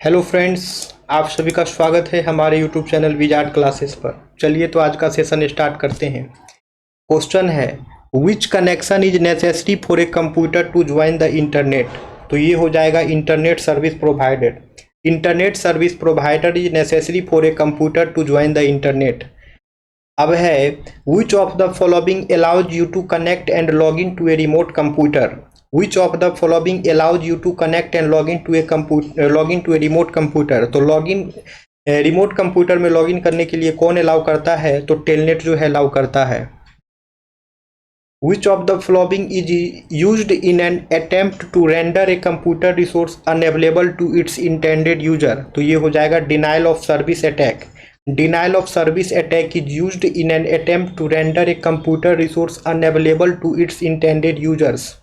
Hello friends, आप सभी का स्वागत है हमारे यूट्यूब चैनल विजार्ड क्लासेस पर। चलिए तो आज का सेशन स्टार्ट करते हैं। क्वेश्चन है, which connection is necessary for a computer to join the internet. तो ये हो जाएगा internet service provided. Internet service provider is necessary for a computer to join the internet. अब है, which of the following allows you to connect and log in to a remote computer. Which of the following allows you to connect and log into a remote computer। तो login remote computer में login करने के लिए कौन allow करता है? तो telnet जो है अलाउ करता है। Which of the following is used in an attempt to render a computer resource unavailable to its intended user। तो ये हो जाएगा denial of service attack। Denial of service attack is used in an attempt to render a computer resource unavailable to its intended users।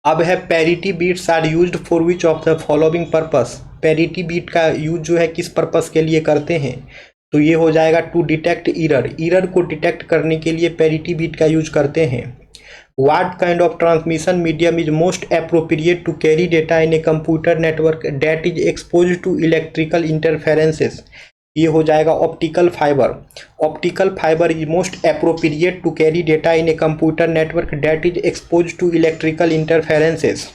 अब है, parity bits are used for which of the following purpose. Parity bit का use जो है किस purpose के लिए करते हैं? तो ये हो जाएगा टू डिटेक्ट एरर। एरर को डिटेक्ट करने के लिए पैरिटी बीट का यूज करते हैं। What kind of transmission medium is most appropriate to carry data in a computer network that is exposed to electrical interferences. ये हो जाएगा optical fibre. Optical fibre is most appropriate to carry data in a computer network that is exposed to electrical interferences.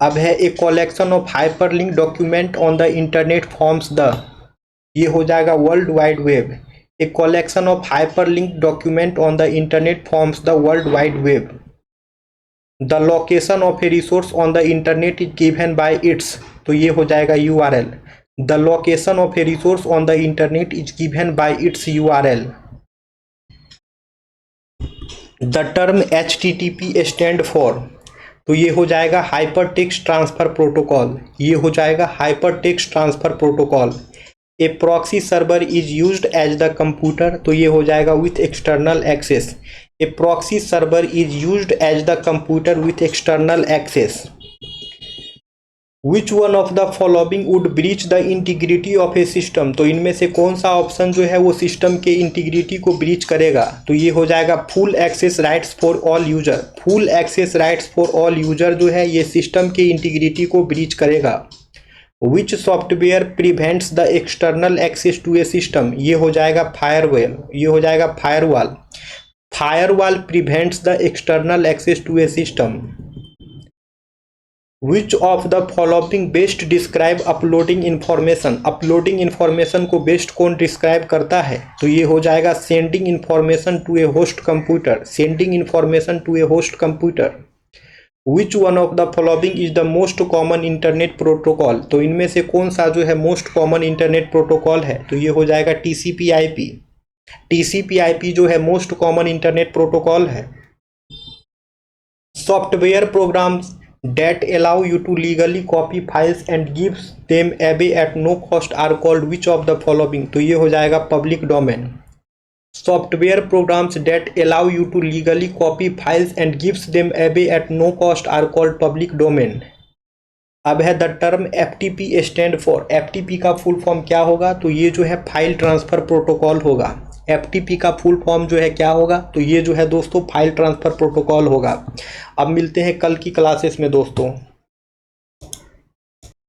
अब है, a collection of hyperlink document on the internet forms the. ये हो जाएगा world wide web. A collection of hyperlink document on the internet forms the world wide web. The location of A resource on the internet is given by it's. तो ये हो जाएगा URL। The location of a resource on the internet is given by its URL। The term HTTP stand for। तो ये हो जाएगा hyper text transfer protocol. ये हो जाएगा hyper text transfer protocol. A proxy server is used as the computer. तो ये हो जाएगा with external access. A proxy server is used as the computer with external access. Which one of the following would breach the integrity of a system। तो इनमें से कौन सा option जो है वो सिस्टम के इंटीग्रिटी को ब्रीच करेगा? तो ये हो जाएगा full access rights for all user. Full access rights for all user जो है ये सिस्टम के इंटीग्रिटी को ब्रीच करेगा। Which software prevents the external access to a system. ये हो जाएगा फायरवॉल। ये हो जाएगा firewall. Firewall prevents the external access to a system. Which of the following best describe uploading information. Uploading information को best कौन describe करता है? तो ये हो जाएगा sending information to a host computer. Sending information to a host computer. Which one of the following is the most common internet protocol. तो इनमें से कौन सा जो है मोस्ट कॉमन इंटरनेट प्रोटोकॉल है? तो ये हो जाएगा TCP/IP। TCP/IP जो है मोस्ट कॉमन इंटरनेट प्रोटोकॉल है। Software programmes that allow you to legally copy files and gives them away at no cost are called which of the following। तो ये हो जाएगा public domain. Software programmes that allow you to legally copy files and gives them away at no cost are called public domain। अब है, the term FTP stand for. FTP का full form क्या होगा? तो ये जो है फाइल ट्रांसफर प्रोटोकॉल होगा। FTP का फुल फॉर्म जो है क्या होगा? तो ये जो है दोस्तों फाइल ट्रांसफर प्रोटोकॉल होगा। अब मिलते हैं कल की क्लासेस में दोस्तों।